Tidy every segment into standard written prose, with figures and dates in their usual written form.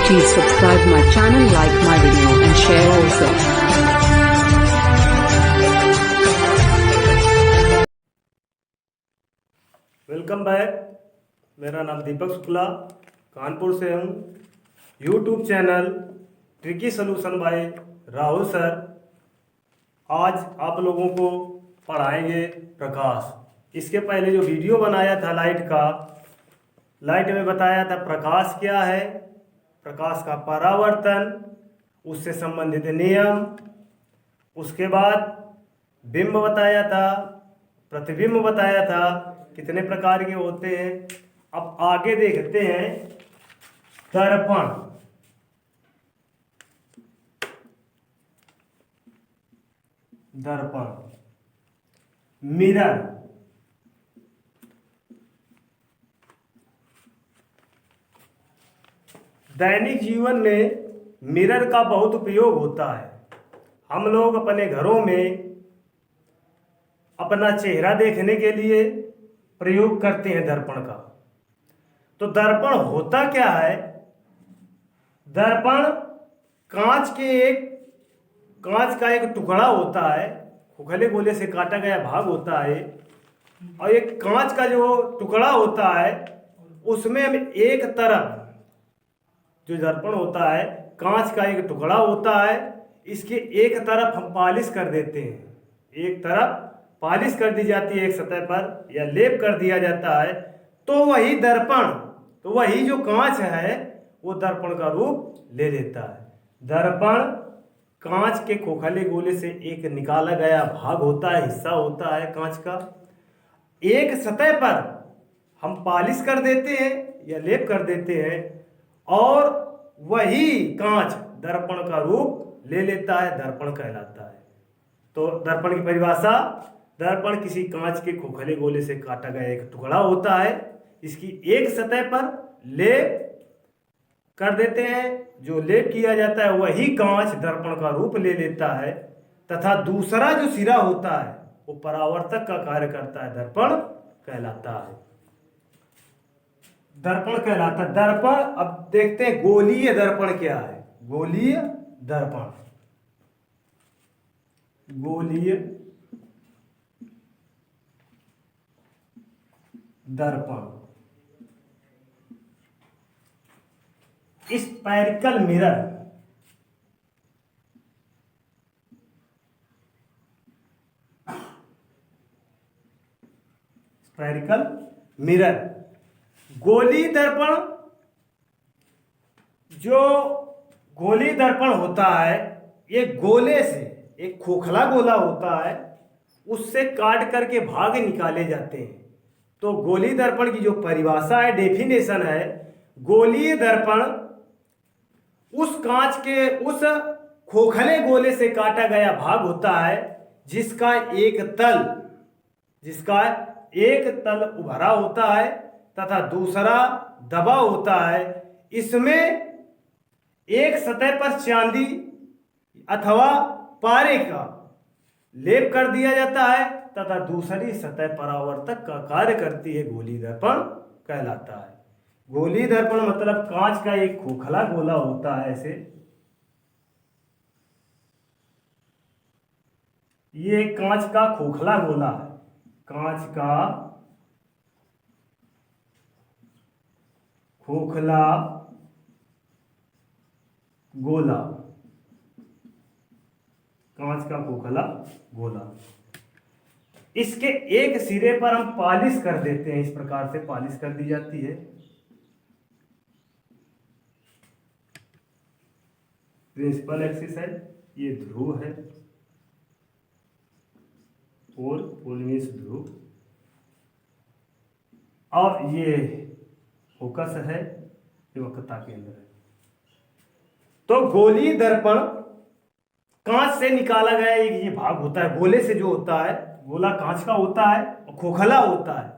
Please subscribe my channel, like my video and share also. Welcome back. मेरा नाम दीपक शुक्ला कानपुर से हूँ। YouTube channel tricky solution bye Rahul sir आज आप लोगों को पढ़ाएंगे प्रकाश। इसके पहले जो वीडियो बनाया था लाइट में बताया था प्रकाश क्या है, प्रकाश का परावर्तन, उससे संबंधित नियम, उसके बाद बिंब बताया था, प्रतिबिंब बताया था, कितने प्रकार के होते हैं। अब आगे देखते हैं दर्पण। मिरर, दैनिक जीवन में मिरर का बहुत उपयोग होता है। हम लोग अपने घरों में अपना चेहरा देखने के लिए प्रयोग करते हैं दर्पण का। तो दर्पण होता क्या है? दर्पण कांच का एक टुकड़ा होता है, खोखले गोले से काटा गया भाग होता है, और एक कांच का जो टुकड़ा होता है उसमें हम एक तरफ, जो दर्पण होता है कांच का एक टुकड़ा होता है, इसके एक तरफ हम पालिश कर देते हैं, एक तरफ पालिश कर दी जाती है एक सतह पर या लेप कर दिया जाता है, तो वही जो कांच है वो दर्पण का रूप ले लेता है। दर्पण कांच के खोखले गोले से एक निकाला गया भाग होता है, हिस्सा होता है कांच का। एक सतह पर हम पालिश कर देते हैं या लेप कर देते हैं और वही कांच दर्पण का रूप ले लेता है, दर्पण कहलाता है। तो दर्पण की परिभाषा, दर्पण किसी कांच के खोखले गोले से काटा गया एक टुकड़ा होता है, इसकी एक सतह पर लेप कर देते हैं, जो लेप किया जाता है वही कांच दर्पण का रूप ले लेता है, तथा दूसरा जो सिरा होता है वो परावर्तक का कार्य करता है, दर्पण कहलाता है। दर्पण कहलाता है दर्पण। अब देखते हैं गोलीय दर्पण क्या है। गोलीय दर्पण, गोलीय दर्पण, स्फेरिकल मिरर, स्फेरिकल मिरर। गोली दर्पण, जो गोली दर्पण होता है ये गोले से, एक खोखला गोला होता है उससे काट करके भाग निकाले जाते हैं। तो गोली दर्पण की जो परिभाषा है, डेफिनेशन है, गोलीय दर्पण उस कांच के उस खोखले गोले से काटा गया भाग होता है जिसका एक तल उभरा होता है तथा दूसरा दबा होता है। इसमें एक सतह पर चांदी अथवा पारे का लेप कर दिया जाता है तथा दूसरी सतह परावर्तक का कार्य करती है, गोली दर्पण कहलाता है। गोली दर्पण मतलब कांच का एक खोखला गोला होता है, ऐसे ये कांच का खोखला गोला है, कांच का खोखला गोला, कांच का खोखला गोला। इसके एक सिरे पर हम पालिश कर देते हैं, इस प्रकार से पालिश कर दी जाती है। प्रिंसिपल एक्सिस है, ये ध्रुव है और पोलनिस ध्रुव, और ये फोकस है, ये वक्रता केंद्र है। तो गोली दर्पण कांच से निकाला गया ये भाग होता है, गोले से जो होता है, गोला कांच का होता है और खोखला होता है,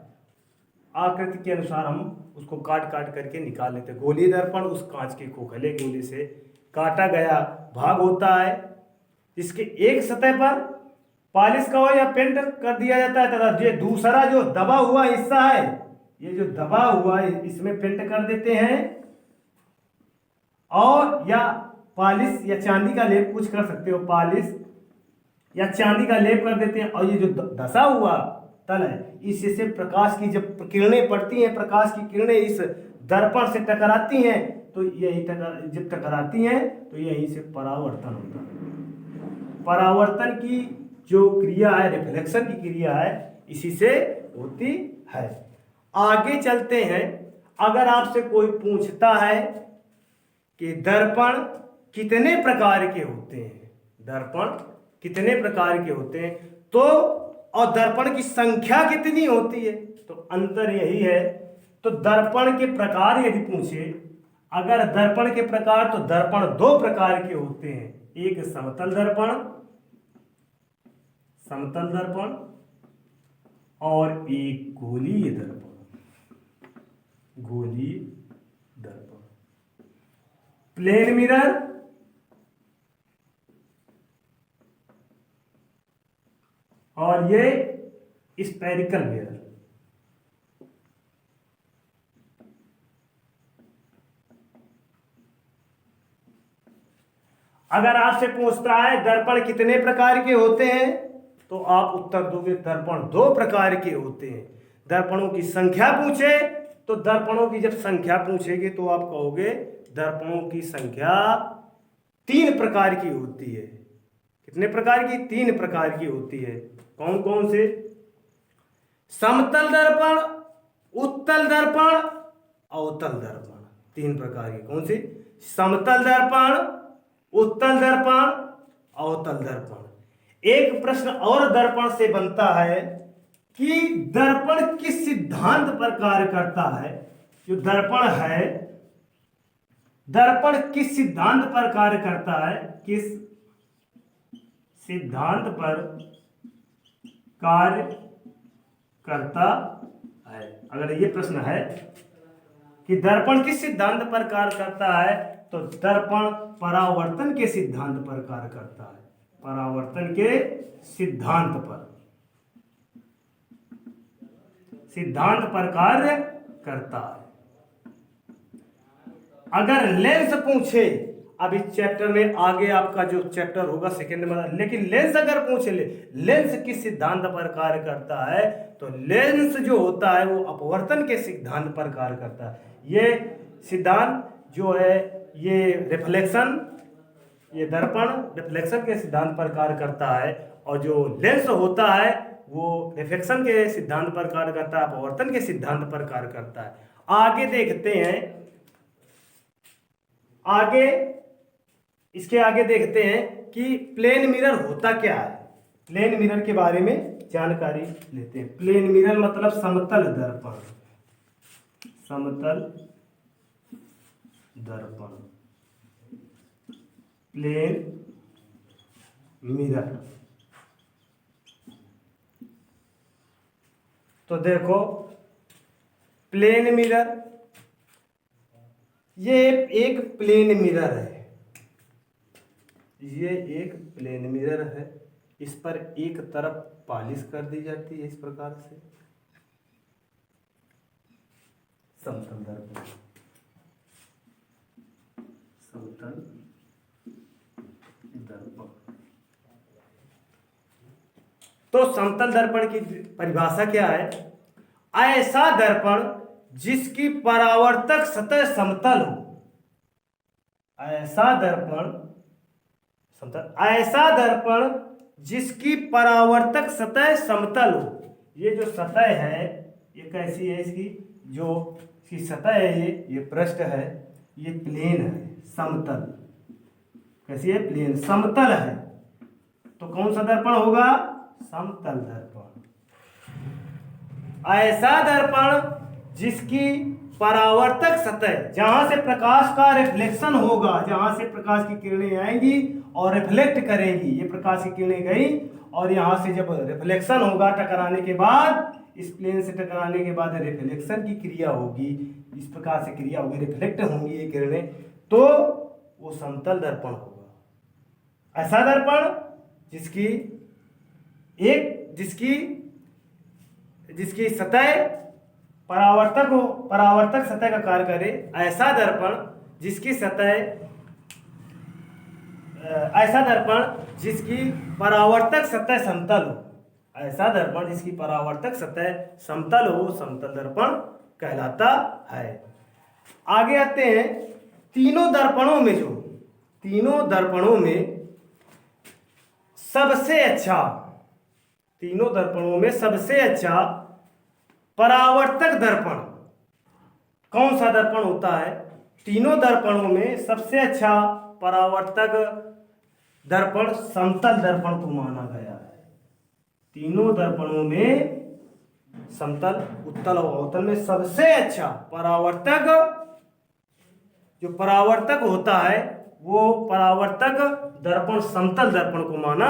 आकृति के अनुसार हम उसको काट करके निकाल लेते हैं। गोली दर्पण उस कांच के खोखले गोले से काटा गया भाग होता है, इसके एक सतह पर पालिश का हो या पेंट कर दिया जाता है तथा ये दूसरा जो दबा हुआ हिस्सा है, ये जो दबा हुआ है इसमें पेंट कर देते हैं और या पॉलिश या चांदी का लेप कुछ कर सकते हो, पॉलिश या चांदी का लेप कर देते हैं। और ये जो धसा हुआ तल है, इससे प्रकाश की जब किरणें पड़ती हैं, प्रकाश की किरणें इस दर्पण से टकराती हैं, तो यही जब टकराती हैं तो यहीं से परावर्तन होता है। परावर्तन की जो क्रिया है, रिफ्लेक्शन की क्रिया है, इसी से होती है। आगे चलते हैं। अगर आपसे कोई पूछता है कि दर्पण कितने प्रकार के होते हैं, दर्पण कितने प्रकार के होते हैं, तो और दर्पण की संख्या कितनी होती है, तो अंतर यही है। तो दर्पण के प्रकार यदि पूछे, अगर दर्पण के प्रकार, तो दर्पण दो प्रकार के होते हैं, एक समतल दर्पण, समतल दर्पण, और एक गोलीय दर्पण, गोलीय दर्पण। प्लेन मिरर और ये स्फेरिकल मिरर। अगर आपसे पूछता है दर्पण कितने प्रकार के होते हैं, तो आप उत्तर दोगे दर्पण दो प्रकार के होते हैं। दर्पणों की संख्या पूछे, तो दर्पणों की जब संख्या पूछेगे तो आप कहोगे दर्पणों की संख्या 3 प्रकार की होती है। कितने प्रकार की? 3 प्रकार की होती है। कौन कौन से? समतल दर्पण, उत्तल दर्पण, अवतल दर्पण। 3 प्रकार की। कौन सी? समतल दर्पण, उत्तल दर्पण, अवतल दर्पण। एक प्रश्न और दर्पण से बनता है कि दर्पण किस सिद्धांत पर कार्य करता है। जो दर्पण है, दर्पण किस सिद्धांत पर कार्य करता है, किस सिद्धांत पर कार्य करता है। अगर ये प्रश्न है कि दर्पण किस सिद्धांत पर कार्य करता है, तो दर्पण परावर्तन के सिद्धांत पर कार्य करता है। परावर्तन के सिद्धांत पर कार्य करता है। अगर लेंस पूछे, अब इस चैप्टर में आगे आपका जो चैप्टर होगा सेकेंड में, लेकिन लेंस अगर पूछे लेंस किस सिद्धांत पर कार्य करता है, तो लेंस जो होता है वो अपवर्तन के सिद्धांत पर कार्य करता है। ये सिद्धांत जो है, ये रिफ्लेक्शन, ये दर्पण रिफ्लेक्शन के सिद्धांत पर कार्य करता है, और जो लेंस होता है वो रिफ्लेक्शन के सिद्धांत पर कार्य करता है, अपवर्तन के सिद्धांत पर कार्य करता है। आगे देखते हैं, आगे इसके आगे देखते हैं कि प्लेन मिरर होता क्या है। प्लेन मिरर के बारे में जानकारी लेते हैं। प्लेन मिरर मतलब समतल दर्पण, समतल दर्पण, प्लेन मिरर। तो देखो प्लेन मिरर, ये एक प्लेन मिरर है, ये एक प्लेन मिरर है। इस पर एक तरफ पॉलिश कर दी जाती है इस प्रकार से, समतल दर्पण, समतल दर्पण। तो समतल दर्पण की परिभाषा क्या है? ऐसा दर्पण जिसकी परावर्तक सतह समतल हो, ऐसा दर्पण समतल, ऐसा दर्पण जिसकी परावर्तक सतह समतल हो। ये जो सतह है ये कैसी है? इसकी जो इसकी सतह है, ये पृष्ठ है, ये प्लेन है, समतल। कैसी है? प्लेन, समतल है। तो कौन सा दर्पण होगा? समतल दर्पण। ऐसा दर्पण जिसकी परावर्तक सतह, जहां से प्रकाश का रिफ्लेक्शन होगा, जहां से प्रकाश की किरणें आएंगी और रिफ्लेक्ट करेंगी, ये प्रकाश की किरणें गई और यहां से जब रिफ्लेक्शन होगा टकराने के बाद, इस प्लेन से टकराने के बाद रिफ्लेक्शन की क्रिया होगी, इस प्रकार से क्रिया होगी, रिफ्लेक्ट होंगी ये किरणें, तो वो समतल दर्पण होगा। ऐसा दर्पण जिसकी जिसकी सतह परावर्तक हो, परावर्तक सतह का कार्य करे, ऐसा दर्पण जिसकी सतह ऐसा दर्पण जिसकी परावर्तक सतह समतल हो, ऐसा दर्पण जिसकी परावर्तक सतह समतल हो, समतल दर्पण कहलाता है। आगे आते हैं, तीनों दर्पणों में सबसे अच्छा परावर्तक दर्पण कौन सा दर्पण होता है? तीनों दर्पणों में सबसे अच्छा परावर्तक दर्पण समतल दर्पण को माना गया है। तीनों दर्पणों में समतल, उत्तल और अवतल में सबसे अच्छा जो परावर्तक होता है वो परावर्तक दर्पण समतल दर्पण को माना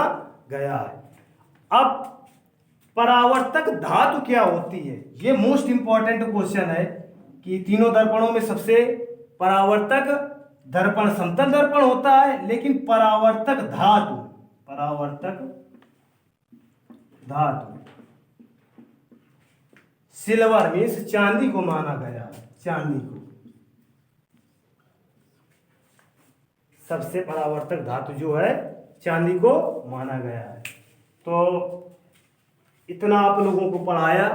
गया है। अब परावर्तक धातु क्या होती है? ये मोस्ट इंपॉर्टेंट क्वेश्चन है कि तीनों दर्पणों में सबसे परावर्तक दर्पण समतल दर्पण होता है, लेकिन परावर्तक धातु सिल्वर मीन्स चांदी को माना गया है। चांदी को सबसे परावर्तक धातु जो है चांदी को माना गया है। तो इतना आप लोगों को पढ़ाया,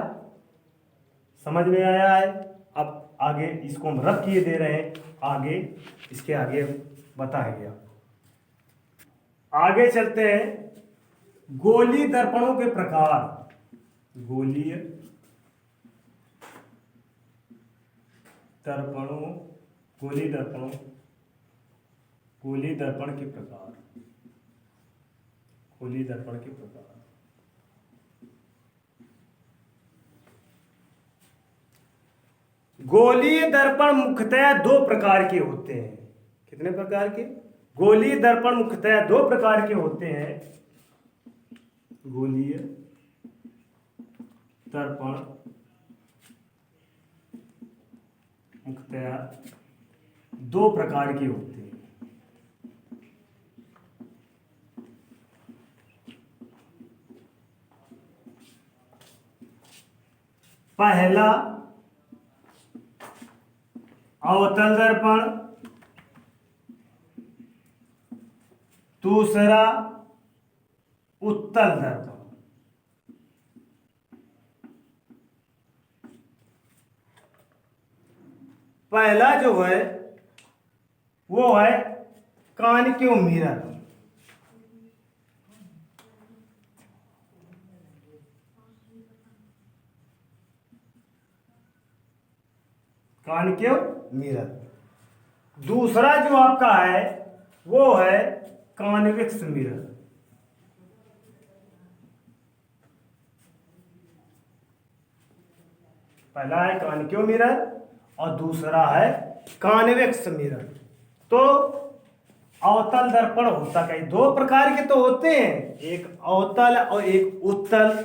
समझ में आया है। अब आगे इसको हम रख किए दे रहे हैं, आगे इसके आगे बताएंगे। आगे चलते हैं, गोलीय दर्पणों के प्रकार। गोलीय दर्पण के प्रकार। गोलीय दर्पण मुख्यतः दो प्रकार के होते हैं। कितने प्रकार के? गोलीय दर्पण मुख्यतः दो प्रकार के होते हैं। गोलीय दर्पण मुख्यतः दो प्रकार के होते हैं। पहला अवतल दर्पण, दूसरा उत्तल दर्पण। पहला जो है वो है कॉनकेव मिरर। Concave mirror. दूसरा जो आपका है वो है कॉन्वेक्स मिरर। पहला है कॉनकेव मिरर और दूसरा है कॉन्वेक्स मिरर। तो अवतल दर्पण होता है, दो प्रकार के तो होते हैं, एक अवतल और एक उत्तल।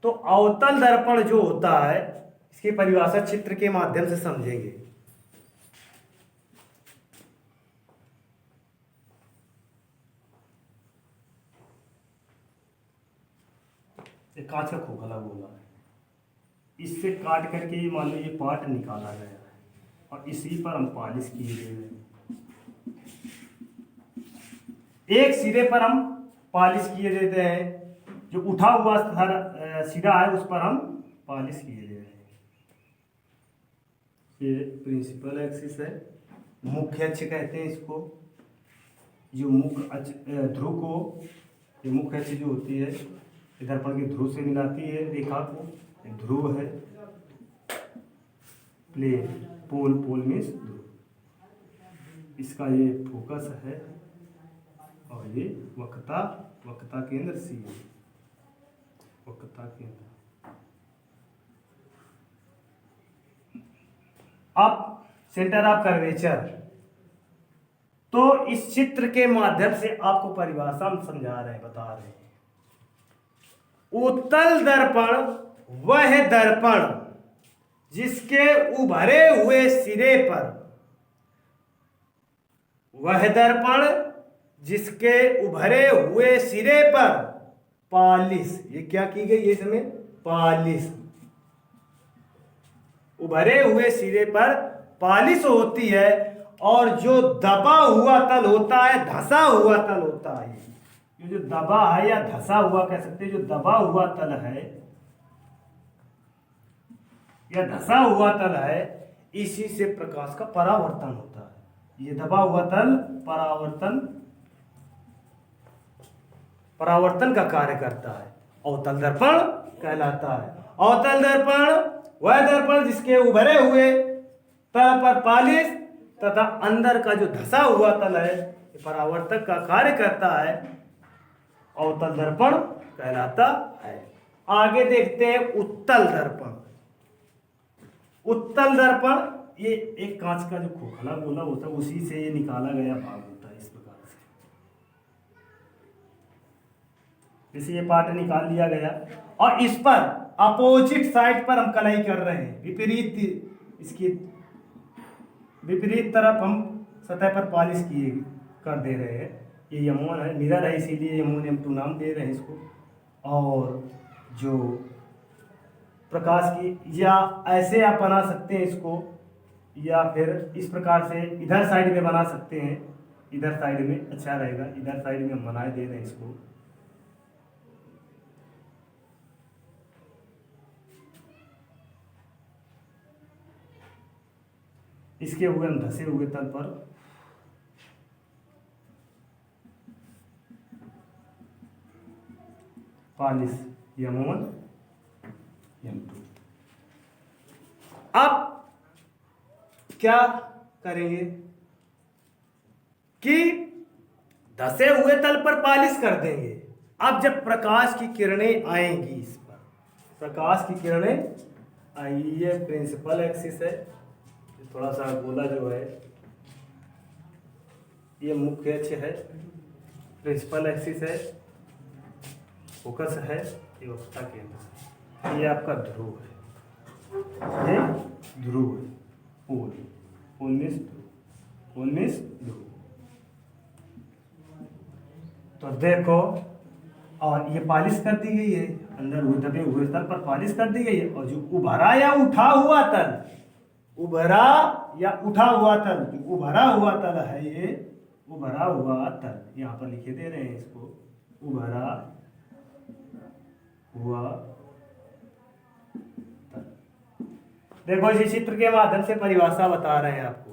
तो अवतल दर्पण जो होता है इसकी परिभाषा चित्र के माध्यम से समझेंगे। एक कांच का खोखला गोला है, इससे काट करके ये मान लो ये पार्ट निकाला गया है और इसी पर हम पॉलिश किए गए हैं। एक सिरे पर हम पॉलिश किए देते हैं, जो उठा हुआ सिरा है उस पर हम पॉलिश किए दे रहे हैं। ये प्रिंसिपल एक्सिस है, मुख्य अक्ष कहते हैं इसको। जो मुख्य अक्ष ध्रुव को, ये मुख्य अक्ष जो होती है दर्पण के ध्रुव से मिलाती है रेखा को। ध्रुव है, प्लेन, पोल मीन्स ध्रुव। इसका ये फोकस है और ये वक्रता केंद्र सी है, वक्रता केंद्र। अब सेंटर ऑफ कर्वेचर। तो इस चित्र के माध्यम से आपको परिभाषा हम समझा रहे हैं, बता रहे हैं। उत्तल दर्पण वह दर्पण जिसके उभरे हुए सिरे पर, वह दर्पण जिसके उभरे हुए सिरे पर पॉलिश, ये क्या की गई है इसमें? पॉलिश। उभरे हुए सिरे पर पालिश होती है, और जो दबा हुआ तल होता है, धसा हुआ तल होता है। ये जो दबा है या धसा हुआ कह सकते हैं, जो दबा हुआ तल है या धसा हुआ तल है, इसी से प्रकाश का परावर्तन होता है। ये दबा हुआ तल परावर्तन का कार्य करता है, अवतल दर्पण कहलाता है। अवतल दर्पण वह दर्पण जिसके उभरे हुए तल पर पालिश तथा अंदर का जो धसा हुआ तल है, ये परावर्तक का कार्य करता है, अवतल दर्पण कहलाता है। आगे देखते हैं उत्तल दर्पण। उत्तल दर्पण ये एक कांच का जो खोखला गोला होता है, उसी से ये निकाला गया भाग होता है। इस प्रकार से जैसे ये पार्ट निकाल लिया गया, और इस पर अपोजिट साइड पर हम कलाई कर रहे हैं, इसकी विपरीत तरफ हम सतह पर पॉलिश किए कर दे रहे हैं। ये यमोन है, मिरर है, इसीलिए यमोनियम 2 नाम दे रहे हैं इसको। और जो प्रकाश की, या ऐसे आप बना सकते हैं इसको, या फिर इस प्रकार से इधर साइड में बना सकते हैं। इधर साइड में अच्छा रहेगा, इधर साइड में हम बनाए दे रहे हैं इसको। इसके हुए हम धसे हुए तल पर पालिश यम1 यम2। अब क्या करेंगे कि धसे हुए तल पर पालिश कर देंगे। अब जब प्रकाश की किरणें आएंगी, इस पर प्रकाश की किरणें आई, ये प्रिंसिपल एक्सिस है, थोड़ा सा गोला जो है ये मुख्य अक्ष है, प्रिंसिपल एक्सिस है, फोकस है, ये वक्रता केंद्र है, ये आपका ध्रुव है, ये ध्रुव है, पोल मीन्स ध्रुव। तो देखो, और ये पालिश कर दी गई है, अंदर दबे हुए तल पर पालिश कर दी गई है। और जो उभरा या उठा हुआ तल, उभरा या उठा हुआ तल, जो उभरा हुआ तल है, ये उभरा हुआ तल यहाँ पर लिखे दे रहे हैं इसको, उभरा हुआ तल। देखो इसी चित्र के माध्यम से परिभाषा बता रहे हैं आपको।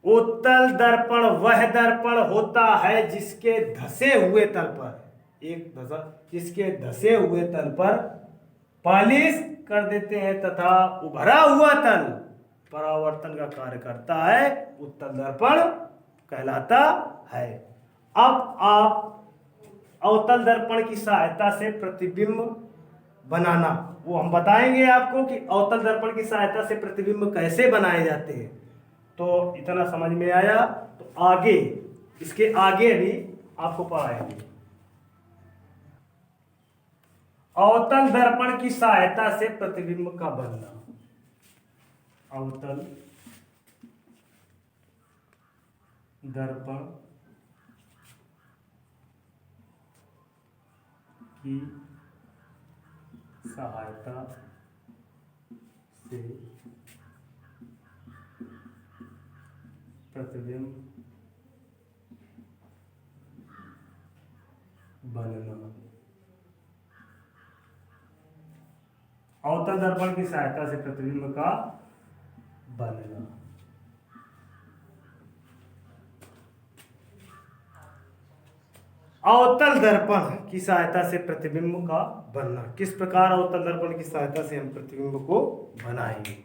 उत्तल दर्पण वह दर्पण होता है जिसके धसे हुए तल पर, एक धसा, जिसके धसे हुए तल पर पालिश कर देते हैं तथा उभरा हुआ तल परावर्तन का कार्य करता है, उत्तल दर्पण कहलाता है। अब आप अवतल दर्पण की सहायता से प्रतिबिंब बनाना, वो हम बताएंगे आपको कि अवतल दर्पण की सहायता से प्रतिबिंब कैसे बनाए जाते हैं। तो इतना समझ में आया, तो आगे इसके आगे भी आपको पढ़ाएंगे। अवतल दर्पण की सहायता से प्रतिबिंब का बनना। अवतल दर्पण की सहायता से प्रतिबिंब बनना। अवतल दर्पण की सहायता से प्रतिबिंब का बनना। अवतल दर्पण की सहायता से प्रतिबिंब का बनना। किस प्रकार अवतल दर्पण की सहायता से हम प्रतिबिंब को बनाएंगे।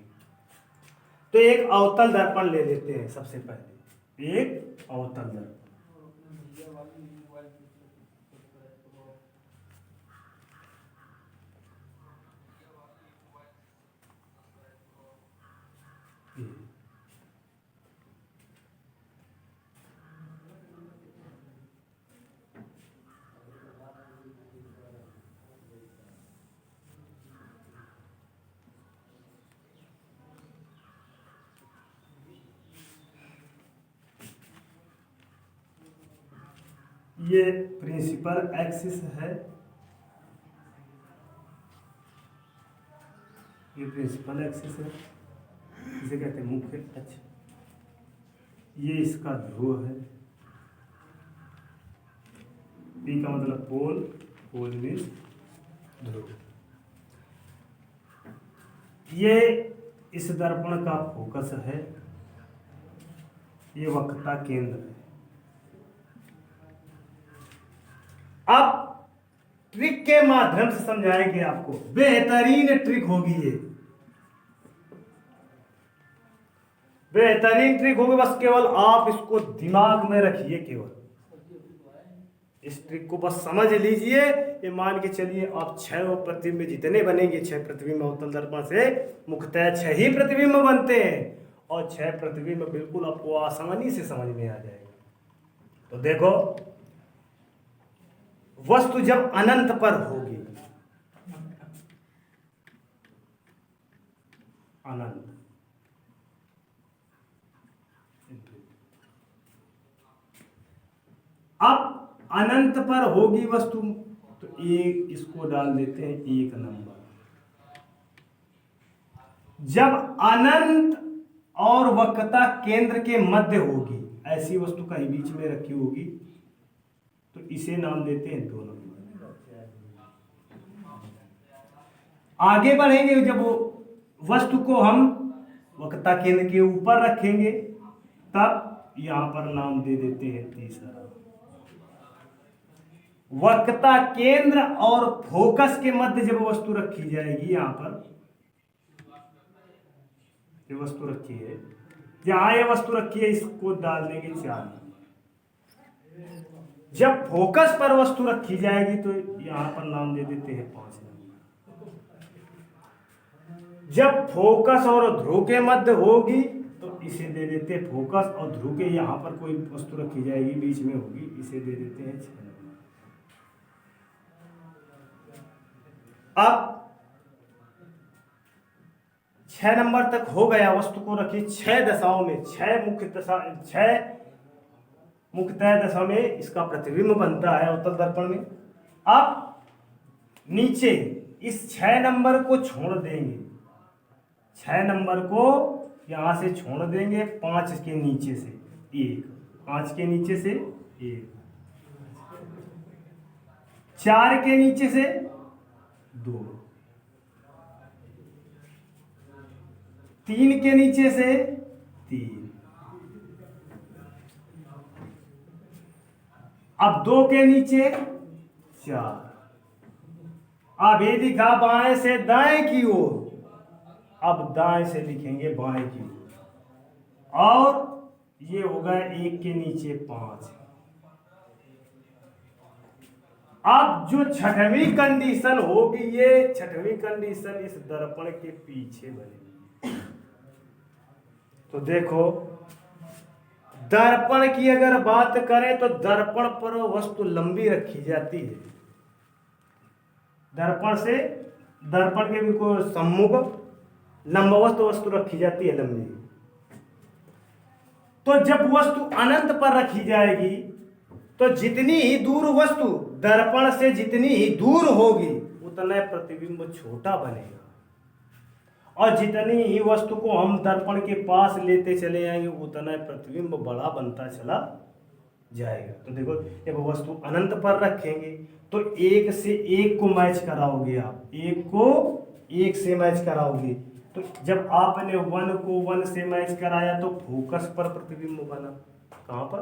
तो एक अवतल दर्पण ले लेते हैं। सबसे पहले एक अवतल दर्पण, ये प्रिंसिपल एक्सिस है, ये प्रिंसिपल एक्सिस है, इसे कहते हैं मुख्य अक्ष। ये इसका ध्रुव है। पी का मतलब पोल, पोल मीन्स ध्रुव। ये इस दर्पण का फोकस है, ये वक्रता केंद्र है। अब ट्रिक के माध्यम से समझाएंगे आपको, बेहतरीन ट्रिक होगी ये, बेहतरीन ट्रिक होगी। बस केवल आप इसको दिमाग में रखिए, केवल इस ट्रिक को बस समझ लीजिए। ये मान के चलिए आप 6 प्रतिबिंब जितने बनेंगे, 6 प्रतिबिंब अवतल दर्पण से मुख्यतः 6 ही प्रतिबिंब बनते हैं, और 6 प्रतिबिंब बिल्कुल आपको आसानी से समझ में आ जाएगा। तो देखो, वस्तु जब अनंत पर होगी, अनंत, अब अनंत पर होगी वस्तु, तो एक इसको डाल देते हैं 1 नंबर। जब अनंत और वक्रता केंद्र के मध्य होगी, ऐसी वस्तु कहीं बीच में रखी होगी, तो इसे नाम देते हैं 2 नंबर। आगे बढ़ेंगे, जब वो वस्तु को हम वक्रता केंद्र के ऊपर रखेंगे, तब यहां पर नाम दे देते हैं 3रा। वक्रता केंद्र और फोकस के मध्य जब वस्तु रखी जाएगी, यहां पर ये वस्तु रखी है, जहां ये वस्तु रखी है इसको डाल देंगे 4। जब फोकस पर वस्तु रखी जाएगी तो यहां पर नाम दे देते हैं 5 नंबर। जब फोकस और ध्रुव के मध्य होगी तो इसे दे देते हैं फोकस, और ध्रुव के यहां पर कोई वस्तु रखी जाएगी बीच में होगी, इसे दे देते हैं 6 नंबर। अब 6 नंबर तक हो गया, वस्तु को रखी 6 दशाओं में, 6 मुख्यतः दशा में इसका प्रतिबिंब बनता है अवतल दर्पण में। अब नीचे इस 6 नंबर को छोड़ देंगे, 6 नंबर को यहां से छोड़ देंगे, 5 के नीचे से 1, 5 के नीचे से 1, 4 के नीचे से 2, 3 के नीचे से 3, अब 2 के नीचे 4। अब ये दिखा बाएं से दाएं की ओर, अब दाएं से लिखेंगे बाएं की ओर, और ये होगा 1 के नीचे 5। अब जो 6वीं कंडीशन होगी, ये 6वीं कंडीशन इस दर्पण के पीछे बनेगी। तो देखो, दर्पण की अगर बात करें तो दर्पण पर वस्तु लंबी रखी जाती है, दर्पण के बिल्कुल सम्मुख लंबवत वस्तु रखी जाती है, लंबी। तो जब वस्तु अनंत पर रखी जाएगी, तो जितनी ही दूर वस्तु दर्पण से जितनी ही दूर होगी, उतना प्रतिबिंब छोटा बनेगा, और जितनी ही वस्तु को हम दर्पण के पास लेते चले जाएंगे, उतना प्रतिबिंब बड़ा बनता चला जाएगा। तो देखो, जब वस्तु अनंत पर रखेंगे तो 1 से 1 को मैच कराओगे आप, 1 को 1 से मैच कराओगे। तो जब आपने 1 को 1 से मैच कराया तो फोकस पर प्रतिबिंब बना। कहां पर?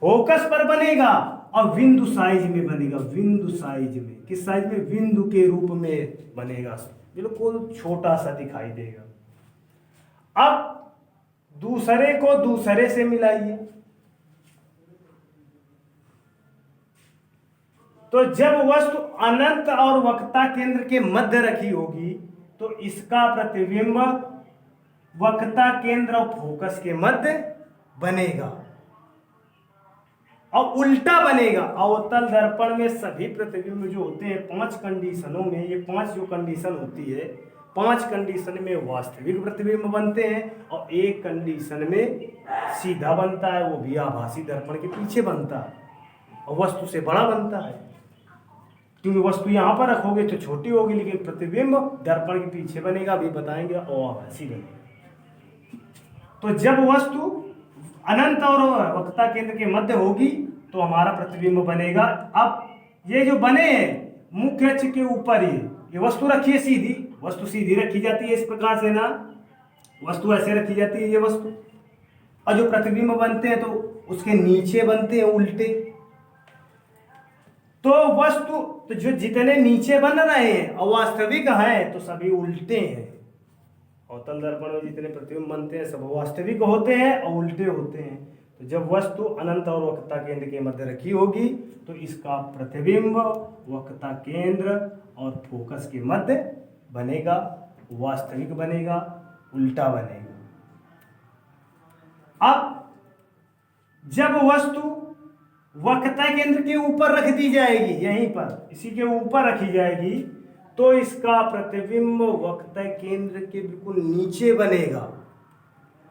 फोकस पर बनेगा, और बिंदु साइज में बनेगा, बिंदु साइज में। किस साइज में? बिंदु के रूप में बनेगा, बिल्कुल छोटा सा दिखाई देगा। अब दूसरे को दूसरे से मिलाइए, तो जब वस्तु अनंत और वक्रता केंद्र के मध्य रखी होगी, तो इसका प्रतिबिंब वक्रता केंद्र और फोकस के मध्य बनेगा, और उल्टा बनेगा। अवतल दर्पण में सभी प्रतिबिंब जो होते हैं 5 कंडीशनों में, ये 5 जो कंडीशन होती है, 5 कंडीशन में वास्तविक प्रतिबिंब बनते हैं, और 1 कंडीशन में सीधा बनता है, वो भी आभासी दर्पण के पीछे बनता है, और वस्तु से बड़ा बनता है। क्योंकि वस्तु यहां पर रखोगे तो छोटी होगी, लेकिन प्रतिबिंब दर्पण के पीछे बनेगा, अभी बताएंगे, और आभासी बनेगा। तो जब वस्तु अनंत और वक्रता केंद्र के मध्य होगी तो हमारा प्रतिबिंब बनेगा। अब ये जो बने हैं मुख्य अक्ष के ऊपर ये वस्तु रखी है सीधी, वस्तु सीधी रखी जाती है इस प्रकार से ना, वस्तु ऐसे रखी जाती है ये वस्तु, और जो प्रतिबिंब बनते हैं तो उसके नीचे बनते हैं उल्टे। तो वस्तु तो जो जितने नीचे बन रहे हैं अवास्तविक हैं तो सभी उल्टे हैं। अवतल दर्पण में जितने प्रतिबिंब बनते हैं सब वास्तविक होते हैं और उल्टे होते हैं। तो जब वस्तु अनंत और वक्रता केंद्र के मध्य रखी होगी तो इसका प्रतिबिंब वक्रता केंद्र और फोकस के मध्य बनेगा, वास्तविक बनेगा, उल्टा बनेगा। अब जब वस्तु वक्रता केंद्र के ऊपर रख दी जाएगी, यहीं पर इसी के ऊपर रखी जाएगी, तो इसका प्रतिबिंब वक्रता केंद्र के बिल्कुल नीचे बनेगा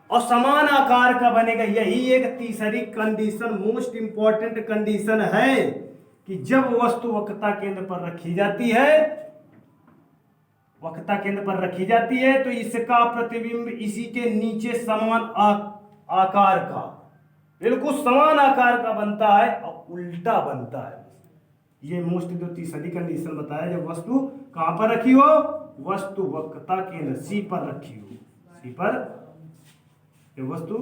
और समान आकार का बनेगा। यही एक तीसरी कंडीशन, मोस्ट इंपॉर्टेंट कंडीशन है कि जब वस्तु वक्रता केंद्र पर रखी जाती है, वक्रता केंद्र पर रखी जाती है तो इसका प्रतिबिंब इसी के नीचे समान आकार का, बिल्कुल समान आकार का बनता है और उल्टा बनता है। ये मोस्ट जो तीसरी कंडीशन बताया, जब वस्तु कहां पर रखी हो, वस्तु वक्रता केंद्र सी पर रखी हो, सी पर जब वस्तु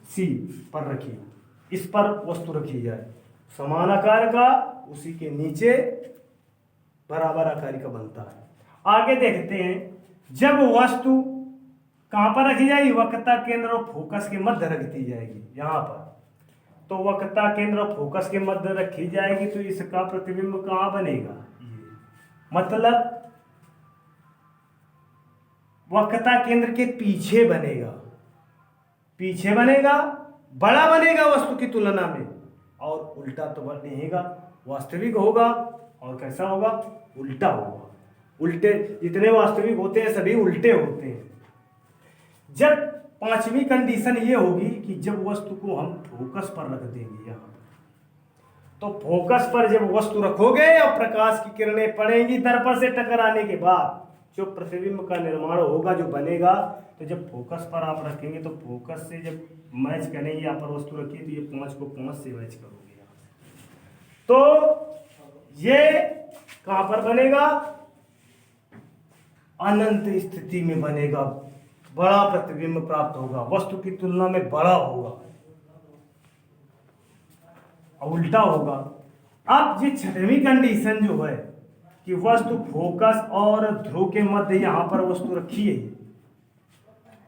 सी पर रखी हो, इस पर वस्तु रखी जाए समान आकार का, उसी के नीचे बराबर आकार का बनता है। आगे देखते हैं, जब वस्तु कहां पर रखी जाएगी, वक्रता केंद्र और फोकस के मध्य रख दी जाएगी, यहां पर तो वक्रता केंद्र और फोकस के मध्य रखी जाएगी तो इसका प्रतिबिंब कहां बनेगा, मतलब वक्रता केंद्र के पीछे बनेगा, पीछे बनेगा, बड़ा बनेगा वस्तु की तुलना में, और उल्टा तो बनेगा, वास्तविक होगा और कैसा होगा, उल्टा होगा। उल्टे जितने वास्तविक होते हैं सभी उल्टे होते हैं। जब पांचवी कंडीशन ये होगी कि जब वस्तु को हम फोकस पर रख देंगे, यहां तो फोकस पर जब वस्तु रखोगे और प्रकाश की किरणें पड़ेंगी दर्पण से टकराने के बाद जो प्रतिबिंब का निर्माण होगा, जो बनेगा, तो जब फोकस पर आप रखेंगे तो फोकस से जब मैच करेंगे, यहाँ पर वस्तु रखी तो ये 5 को 5 से मैच करोगे यहाँ से, तो ये कहां पर बनेगा, अनंत स्थिति में बनेगा, बड़ा प्रतिबिंब प्राप्त होगा, वस्तु की तुलना में बड़ा होगा और उल्टा होगा। अब ये छठवीं कंडीशन जो है कि वस्तु फोकस और ध्रुव के मध्य यहां पर वस्तु रखी है,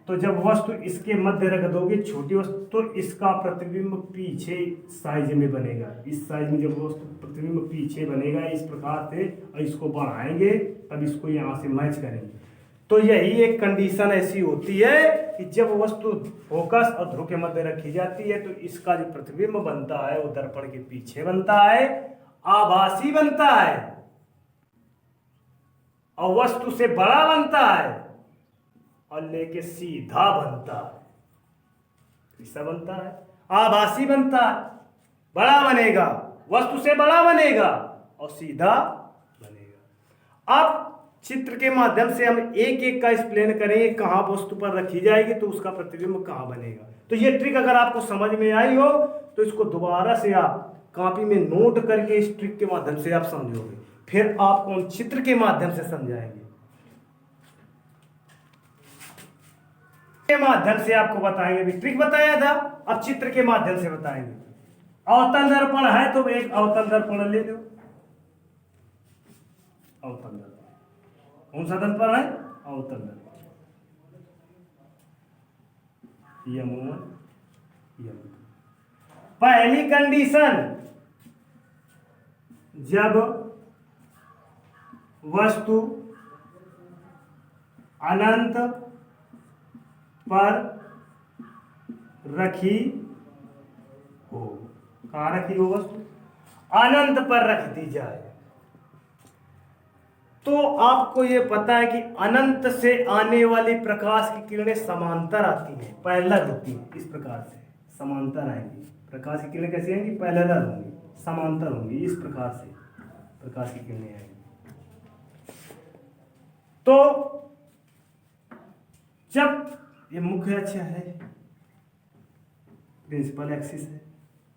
तो जब वस्तु इसके मध्य रख दोगे छोटी वस्तु तो इसका प्रतिबिंब पीछे साइज में बनेगा, इस साइज में जब वस्तु प्रतिबिंब पीछे बनेगा इस प्रकार से, और इसको बढ़ाएंगे तब इसको यहां से मैच करेंगे। तो यही एक कंडीशन ऐसी होती है कि जब वस्तु फोकस और ध्रुव के मध्य रखी जाती है तो इसका जो प्रतिबिंब बनता है वो दर्पण के पीछे बनता है, आभासी बनता है और वस्तु से बड़ा बनता है और लेके सीधा बनता है। कैसा बनता है, आभासी बनता है, बड़ा बनेगा, वस्तु से बड़ा बनेगा और सीधा बनेगा। अब चित्र के माध्यम से हम एक एक का एक्सप्लेन करेंगे, कहां वस्तु पर रखी जाएगी तो उसका प्रतिबिंब कहां बनेगा। तो ये ट्रिक अगर आपको समझ में आई हो तो इसको दोबारा से आप कॉपी में नोट करके इस ट्रिक के माध्यम से आप समझोगे, फिर आपको हम चित्र के माध्यम से समझाएंगे, के माध्यम से आपको बताएंगे। भी ट्रिक बताया था, अब चित्र के माध्यम से बताएंगे। अवतल दर्पण है तो एक अवतल दर्पण ले लो, अवतल दर्पण कौन सा दर्पण है, अवतल दर्पण, यम1 यम2। पहली कंडीशन, जब वस्तु अनंत पर रखी हो, कहां रखी हो, वस्तु अनंत पर रख दी जाए, तो आपको यह पता है कि अनंत से आने वाली प्रकाश की किरणें समांतर आती हैं, पैरेलल होती हैं, इस प्रकार से समांतर आएंगी। प्रकाश की किरणें कैसी आएंगी, पैरेलल होंगी, समांतर होंगी, इस प्रकार से प्रकाश की किरणें आएंगी। तो जब ये मुख्य अक्ष है, प्रिंसिपल एक्सिस है,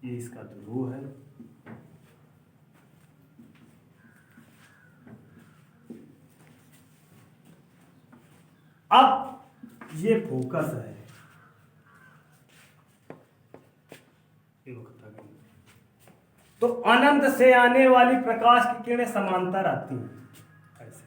ये इसका ध्रुव है, अब ये फोकस है, तो अनंत से आने वाली प्रकाश की किरणें समांतर आती हैं ऐसे।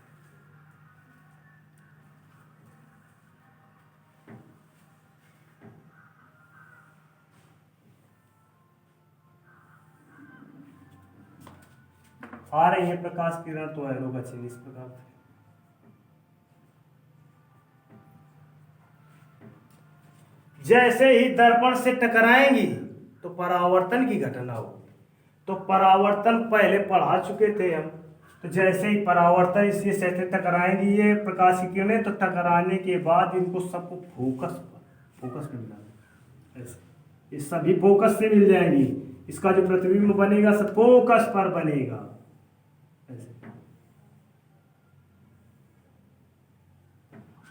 आ रही है प्रकाश किरण तो एरो का चिन्ह इस प्रकार से। जैसे ही दर्पण से टकराएंगी तो परावर्तन की घटना होगी। तो परावर्तन पहले पढ़ा चुके थे हम। तो जैसे ही परावर्तन इससे से टकराएंगी ये प्रकाश की किरणें, तो टकराने के बाद इनको सबको फोकस मिल जाएगा ऐसे, ये सभी फोकस से मिल जाएंगी। इसका जो प्रतिबिंब बनेगा सब फोकस पर बनेगा ऐसे।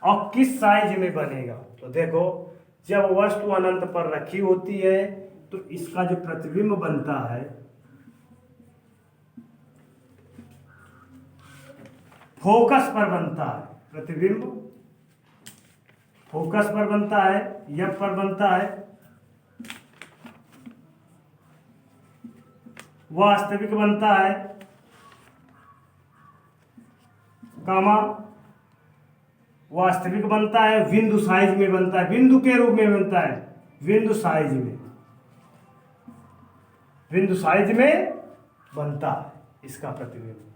और किस साइज में बनेगा, तो देखो जब वस्तु अनंत पर रखी होती है तो इसका जो प्रतिबिंब बनता है फोकस पर बनता है, प्रतिबिंब फोकस पर बनता है, एफ पर बनता है, वास्तविक बनता है, कामा वास्तविक बनता है, बिंदु साइज में बनता है, बिंदु के रूप में बनता है, बिंदु साइज में, बिंदु साइज में बनता है इसका प्रतिबिंब।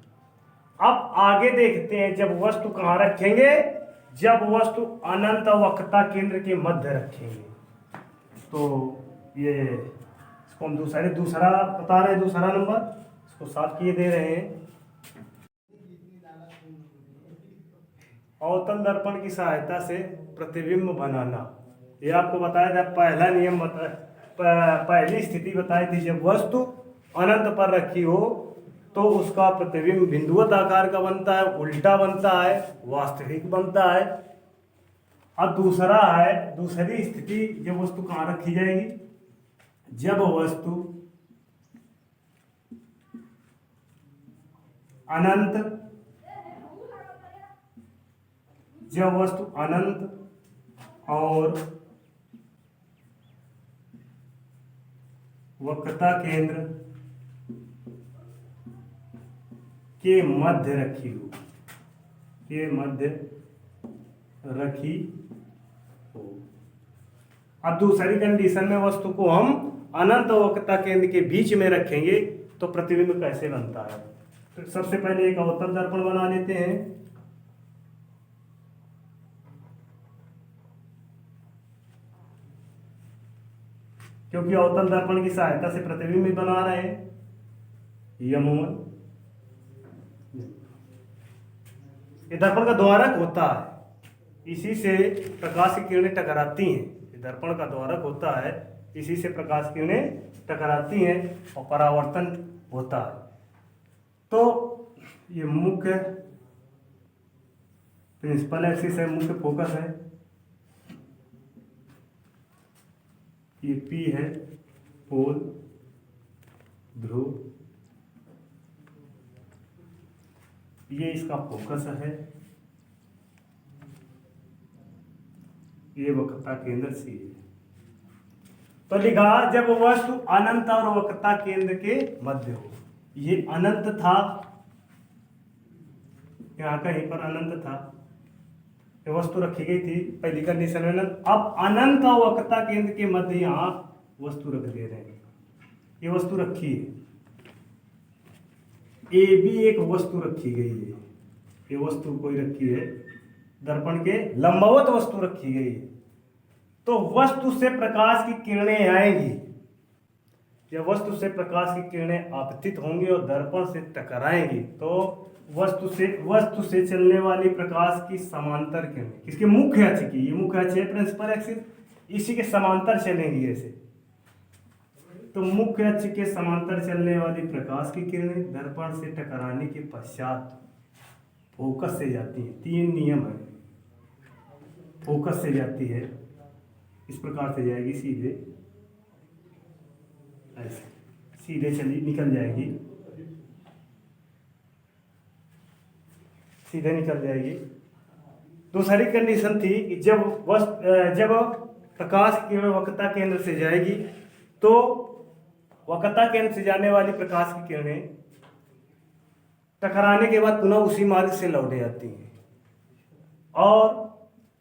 अब आगे देखते हैं जब वस्तु कहाँ रखेंगे, जब वस्तु अनंत वक्रता केंद्र के मध्य रखेंगे। तो ये इसको हम दूसरा बता रहे हैं, दूसरा नंबर इसको साफ किए दे रहे हैं। अवतल दर्पण की सहायता से प्रतिबिंब बनाना, ये आपको बताया था पहला नियम पहली स्थिति बताई थी। जब वस्तु अनंत पर रखी हो तो उसका प्रतिबिंब बिंदुवत आकार का बनता है, उल्टा बनता है, वास्तविक बनता है। अब दूसरा है दूसरी स्थिति, जब वस्तु कहाँ रखी जाएगी, जब वस्तु अनंत और वक्रता केंद्र के मध्य रखी हो, के मध्य रखी हो। अब दूसरी कंडीशन में वस्तु को हम अनंत और वक्रता केंद्र के बीच में रखेंगे तो प्रतिबिंब कैसे बनता है। तो सबसे पहले एक अवतल दर्पण बना लेते हैं। क्योंकि अवतल दर्पण की सहायता से प्रतिबिंब भी बना रहे हैं। यमुन ये दर्पण का द्वारक होता है, इसी से प्रकाश की किरणें टकराती हैं। ये दर्पण का द्वारक होता है, इसी से प्रकाश की किरणें टकराती हैं और परावर्तन होता है। तो ये मुख्य प्रिंसिपल एक्सिस है, मुख्य फोकस है, ये पी है पोल ध्रुव, ये इसका फोकस है, ये वक्रता केंद्र सी है। तो लिखा जब वस्तु अनंत और वक्रता केंद्र के मध्य हो। ये अनंत था, यहाँ कहीं पर अनंत था, ये वस्तु रखी गई थी पहली कंडीशन में। अब अनंत और वक्रता केंद्र के मध्य यहाँ वस्तु रख दे रहे हैं। ये वस्तु रखी है, ए भी एक वस्तु रखी गई है, ये वस्तु कोई रखी है, दर्पण के लंबवत वस्तु रखी गई है। तो वस्तु से प्रकाश की किरणें आएंगी, जब वस्तु से प्रकाश की किरणें आपतित होंगी और दर्पण से टकराएंगी तो वस्तु से चलने वाली प्रकाश की समांतर किरणें, किसके मुख्य अक्ष की, ये मुख्य अक्ष है प्रिंसिपल एक्सिस, इसी के समांतर चलेंगी ऐसे। तो मुख्य अक्ष के समांतर चलने वाली प्रकाश की किरणें दर्पण से टकराने के पश्चात फोकस से जाती है। तीन नियम है, फोकस से जाती है, इस प्रकार से जाएगी सीधे, ऐसे सीधे चली निकल जाएगी, सीधे निकल जाएगी। दूसरी कंडीशन थी कि जब प्रकाश की किरण वक्रता केंद्र से जाएगी तो वक्रता केंद्र से जाने वाली प्रकाश की किरणें टकराने के बाद पुनः उसी मार्ग से लौट जाती हैं। और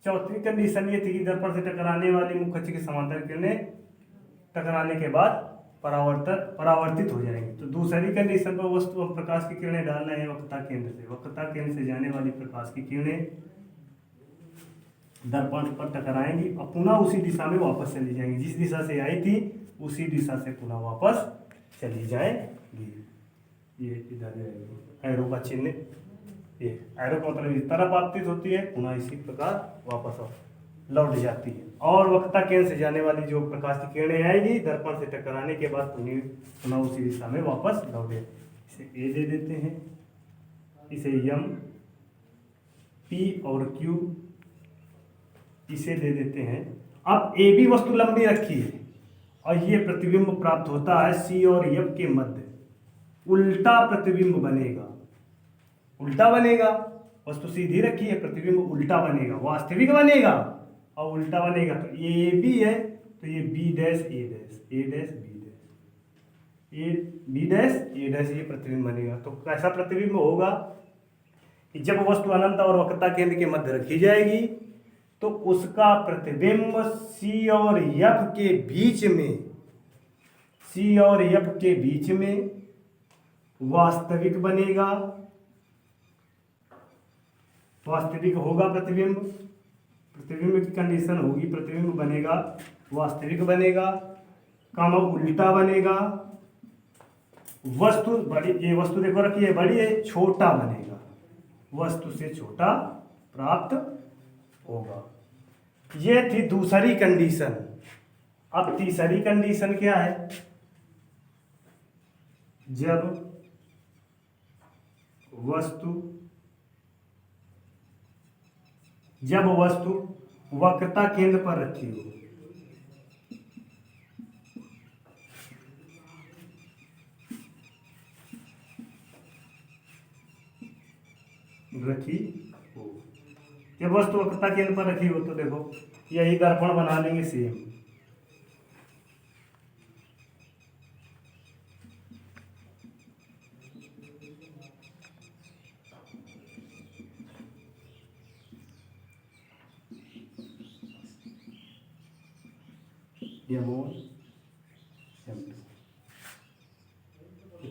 चौथी कंडीशन ये थी कि दर्पण से टकराने वाली मुख्य अक्ष की समांतर किरणें टकराने के बाद परावर्तित हो जाएंगी। तो दूसरी कंडीशन पर वस्तु और प्रकाश की किरणें डालना है वक्रता केंद्र से। वक्रता केंद्र से जाने वाली प्रकाश की किरणें दर्पण पर टकराएंगी और पुनः उसी दिशा में वापस चली जाएंगी, जिस दिशा से आई थी उसी दिशा से पुनः वापस चली जाएंगी। ये इधर जाएगी, एरो का चिन्ह, ये एरो का मतलब इस तरफ आपतित होती है, पुनः इसी प्रकार वापस लौट जाती है। और वक्रता केंद्र से जाने वाली जो प्रकाश की किरणें आएगी दर्पण से टकराने के बाद पुनः उसी दिशा में वापस लौटे। इसे ए दे देते हैं, इसे एम, पी और क्यू इसे दे देते हैं। अब ए बी वस्तु लंबी रखी है और ये प्रतिबिंब प्राप्त होता है सी और एफ के मध्य, उल्टा प्रतिबिंब बनेगा, उल्टा बनेगा। वस्तु सीधी रखी है, प्रतिबिंब उल्टा बनेगा, वास्तविक बनेगा और उल्टा बनेगा। तो ये बी है तो ये B dash A dash, A dash B dash, A B dash A dash, ये प्रतिबिंब बनेगा। तो कैसा प्रतिबिंब होगा कि जब वस्तु अनंत और वक्रता केंद्र के मध्य रखी जाएगी तो उसका प्रतिबिंब सी और एफ के बीच में, सी और एफ के बीच में वास्तविक बनेगा, वास्तविक होगा प्रतिबिंब। प्रतिबिंब की कंडीशन होगी, प्रतिबिंब बनेगा, वास्तविक बनेगा, कामा उल्टा बनेगा। वस्तु बड़ी, ये वस्तु देखो रखी है बड़ी है, छोटा बनेगा, वस्तु से छोटा प्राप्त होगा। ये थी दूसरी कंडीशन। अब तीसरी कंडीशन क्या है? जब वस्तु वक्रता केंद्र पर रखी हो, जब वस्तु वक्रता केंद्र पर रखी हो तो देखो यही दर्पण बना लेंगे सेम,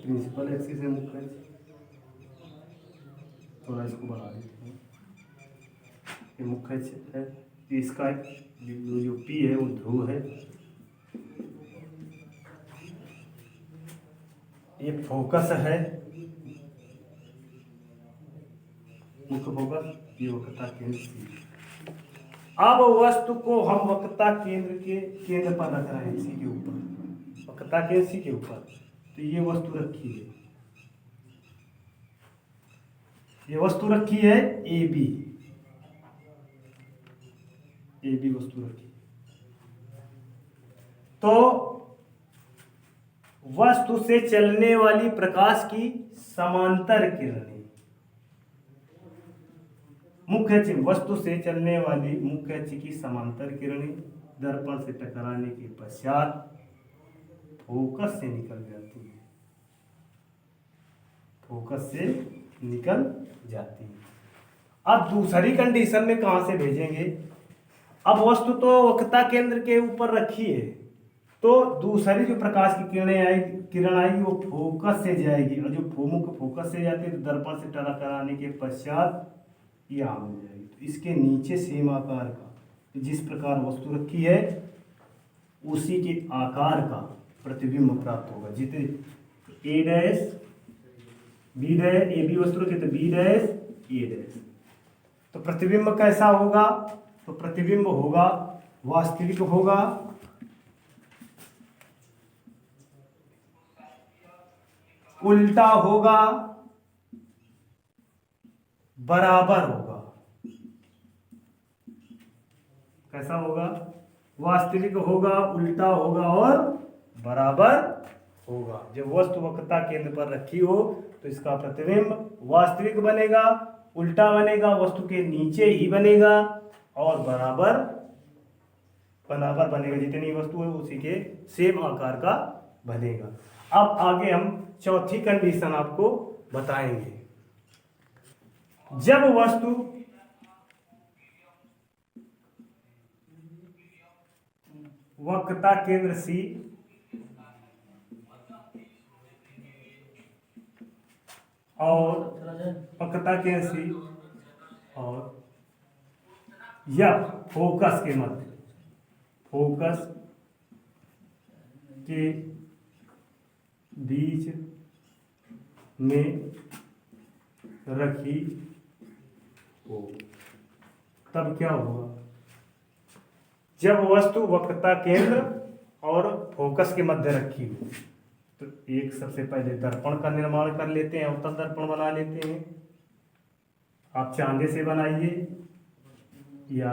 प्रिंसिपल एक्सिस है मुख्य, थोड़ा इसको बढ़ा देते हैं, ये मुख्य है, इसका जो पी है वो ध्रुव है, ये फोकस है, मुख्य फोकस, ये वक्रता केंद्र सी। अब वस्तु को हम वक्रता केंद्र के केंद्र पर रख रहे हैं, सी के ऊपर, वक्रता केंद्र सी के ऊपर। तो ये वस्तु रखी है, ये वस्तु रखी है ए बी, ए बी वस्तु रखी। तो वस्तु से चलने वाली प्रकाश की समांतर किरणें, मुख्य अक्ष, वस्तु से चलने वाली मुख्य अक्ष की समांतर किरणें दर्पण से टकराने के पश्चात फोकस से निकल जाती है, फोकस से निकल जाती है। अब दूसरी कंडीशन में कहां से भेजेंगे? अब वस्तु तो वक्रता केंद्र के ऊपर रखी है, तो दूसरी जो प्रकाश की किरण आएगी वो फोकस से जाएगी, और जो मुख्य फोकस से जाती है तो दर्पण से टकराने के पश्चात यहाँ हो जाएगी। तो इसके नीचे सेम आकार का, जिस प्रकार वस्तु रखी है उसी के आकार का प्रतिबिंब प्राप्त होगा। जितने A dash B dash, A B वस्तु रखी तो बी डैश ए डैश, तो प्रतिबिंब कैसा होगा? तो प्रतिबिंब होगा, वास्तविक होगा, उल्टा होगा, बराबर होगा। कैसा होगा? वास्तविक होगा, उल्टा होगा और बराबर होगा। जब वस्तु वक्रता केंद्र पर रखी हो तो इसका प्रतिबिंब वास्तविक बनेगा, उल्टा बनेगा, वस्तु के नीचे ही बनेगा और बराबर बनेगा। जितनी वस्तु है उसी के सेम आकार का बनेगा। अब आगे हम चौथी कंडीशन आपको बताएंगे। जब वस्तु वक्रता केंद्र C और वक्रता केंद्र C और F फोकस के मध्य, फोकस के बीच में रखी हो, तब क्या होगा? जब वस्तु वक्रता केंद्र और फोकस के मध्य रखी हो तो एक सबसे पहले दर्पण का निर्माण कर लेते हैं, अवतल दर्पण बना लेते हैं। आप चांदे से बनाइए या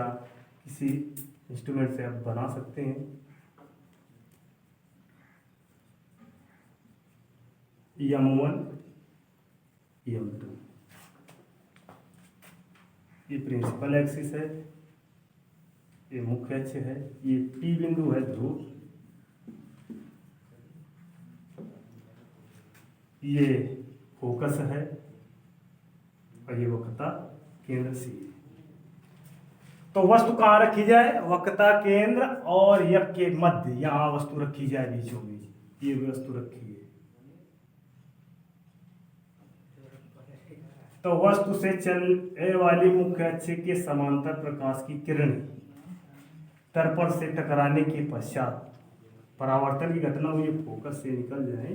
किसी इंस्ट्रूमेंट से आप बना सकते हैं। M1 M2 ये प्रिंसिपल एक्सिस है, ये मुख्य अक्ष है, ये P बिंदु है ध्रुव, ये फोकस है और ये वक्रता केंद्र C है। तो वस्तु कहाँ रखी जाए? वक्रता केंद्र और F के मध्य, यहाँ वस्तु रखी जाए बीचों बीच। ये वस्तु रखी है तो वस्तु से चलने वाली मुख्य अक्ष के समांतर प्रकाश की किरण दर्पण से टकराने के पश्चात परावर्तन की घटना हुई, फोकस से निकल जाए।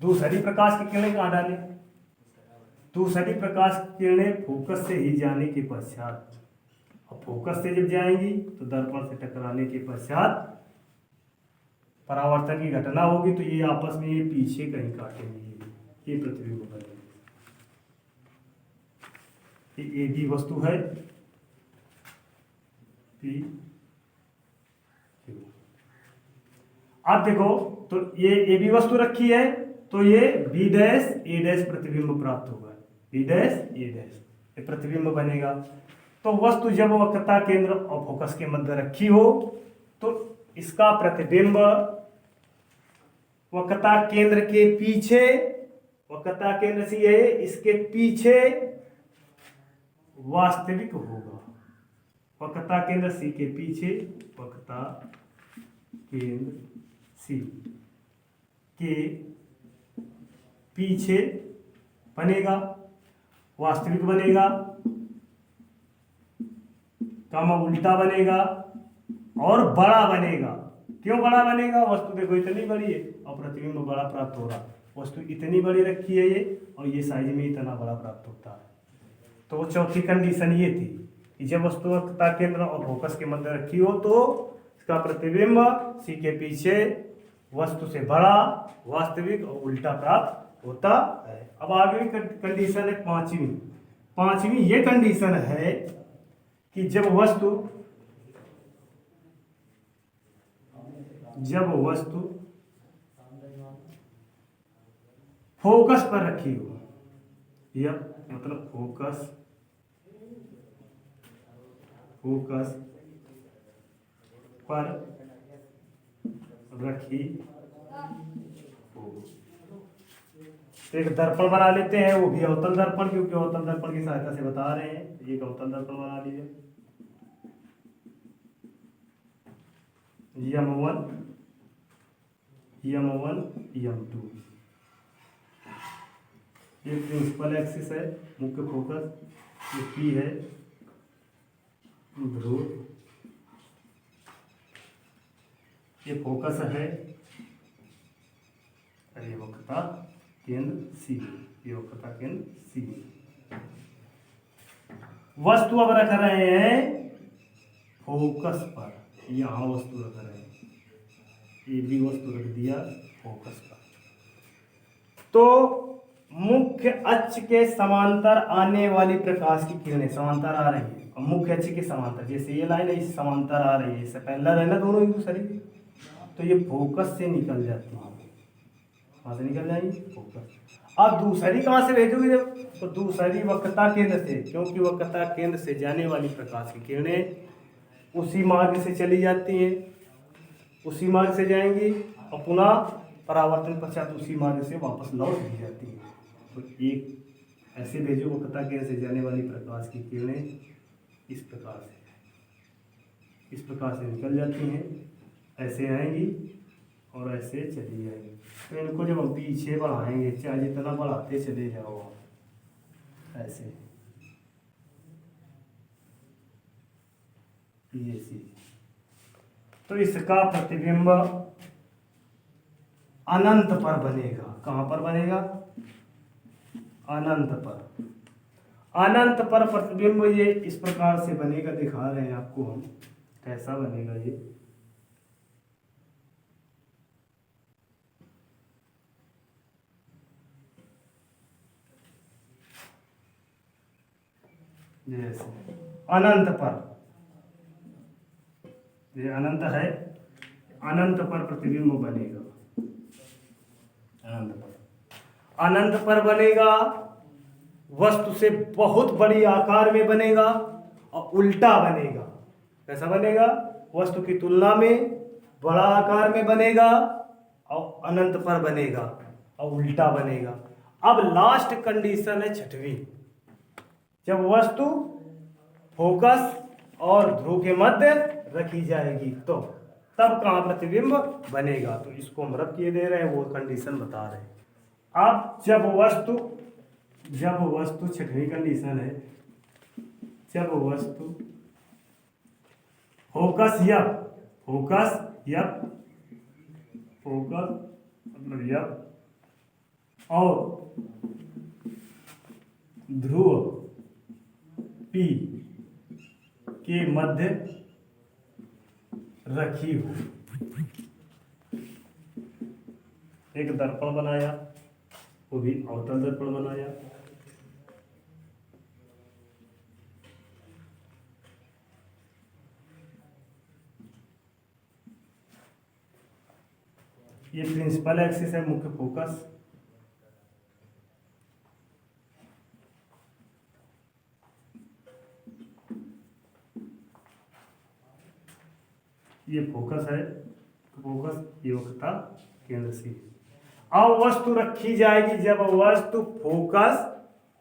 दूसरी प्रकाश की किरणें कहाँ डालें? दूसरी प्रकाश की किरणें फोकस से ही जाने के पश्चात, और फोकस से जब जाएंगी तो दर्पण से टकराने के पश्चात परावर्तन की घटना होगी, तो ये आपस में ये पीछे कहीं काटेंगे, ये प्रतिबिंब बनेगा। ये AB वस्तु है P Q। अब देखो तो ये AB वस्तु रखी है तो ये B डैश A डैश प्रतिबिंब प्राप्त होगा, B डैश A डैश ये प्रतिबिंब बनेगा। तो वस्तु जब वक्रता केंद्र और फोकस के मध्य रखी हो तो इसका प्रतिबिंब वक्रता केंद्र के पीछे, वक्रता केंद्र C है, इसके पीछे वास्तविक होगा। वक्रता केंद्र C के पीछे, वक्रता केंद्र C के पीछे बनेगा, वास्तविक बनेगा, कम उल्टा बनेगा और बड़ा बनेगा। क्यों बड़ा बनेगा? वस्तु देखो इतनी बड़ी है और प्रतिबिंब बड़ा प्राप्त हो रहा। वस्तु इतनी बड़ी रखी है ये, और ये साइज में इतना बड़ा प्राप्त होता है। तो चौथी कंडीशन ये थी कि जब वस्तु वक्रता केंद्र और फोकस के मध्य रखी हो तो इसका प्रतिबिंब C के पीछे वस्तु से बड़ा, वास्तविक और उल्टा प्राप्त होता है। अब आगे कंडीशन है पांचवी ये कंडीशन है कि जब वस्तु फोकस पर रखी हो, या मतलब फोकस पर रखी हो। एक दर्पण बना लेते हैं, वो भी अवतल दर्पण, क्योंकि अवतल दर्पण की सहायता से बता रहे हैं। एक अवतल दर्पण बना लीजिए, M1 M2 ये प्रिंसिपल एक्सिस है, मुख्य फोकस, ये P है ध्रुव, ये फोकस है, ये वक्रता केंद्र C, ये वक्रता केंद्र C। वस्तु अब रख रहे हैं फोकस पर, यहाँ वस्तु रख रहे हैं, ये भी वस्तु रख दिया फोकस पर। तो मुख्य अक्ष के समांतर आने वाली प्रकाश की किरणें समांतर आ रही है और मुख्य अक्ष के समांतर, जैसे ये लाइन है इस समांतर आ रही है, इससे पहला रहना दोनों एक दूसरे, तो ये फोकस से निकल जाती है। कहाँ से निकल जाएंगी? फोकस। अब दूसरी कहाँ से भेजोगे जब? तो दूसरी वक्रता केंद्र से, क्योंकि वक्रता केंद्र से जाने वाली प्रकाश की किरणें उसी मार्ग से चली जाती हैं, उसी मार्ग से जाएंगी और पुनः परावर्तन पश्चात उसी मार्ग से वापस लौट दी जाती है। तो एक ऐसे भेजो वक्रता केंद्र से जाने वाली प्रकाश की किरणें इस प्रकार से निकल जाती हैं, ऐसे आएंगी और ऐसे चली जाएंगी। तो इनको जब हम पीछे बढ़ाएंगे, चाहे जितना बढ़ाते चले जाओ ऐसे, ये चीज, तो इसका प्रतिबिंब अनंत पर बनेगा। कहाँ पर बनेगा? अनंत पर। अनंत पर प्रतिबिंब ये इस प्रकार से बनेगा, दिखा रहे हैं आपको हम कैसा बनेगा ये। जैसे अनंत पर, ये अनंत है, अनंत पर प्रतिबिंब बनेगा। अनंत पर बनेगा, वस्तु से बहुत बड़ी आकार में बनेगा और उल्टा बनेगा। कैसा बनेगा? वस्तु की तुलना में बड़ा आकार में बनेगा और अनंत पर बनेगा और उल्टा बनेगा। अब लास्ट कंडीशन है छठवीं, जब वस्तु फोकस और ध्रुव के मध्य रखी जाएगी तो तब कहाँ प्रतिबिंब बनेगा। तो इसको हम रख के दे रहे हैं, वो कंडीशन बता रहे हैं। अब जब वस्तु छठवीं कंडीशन है, जब वस्तु फोकस मतलब यप और ध्रुव P के मध्य रखी हो। एक दर्पण बनाया, वो भी अवतल दर्पण बनाया, ये प्रिंसिपल एक्सिस है, मुख्य फोकस, ये फोकस है, फोकस ये वक्रता केंद्र से। अब वस्तु रखी जाएगी जब वस्तु फोकस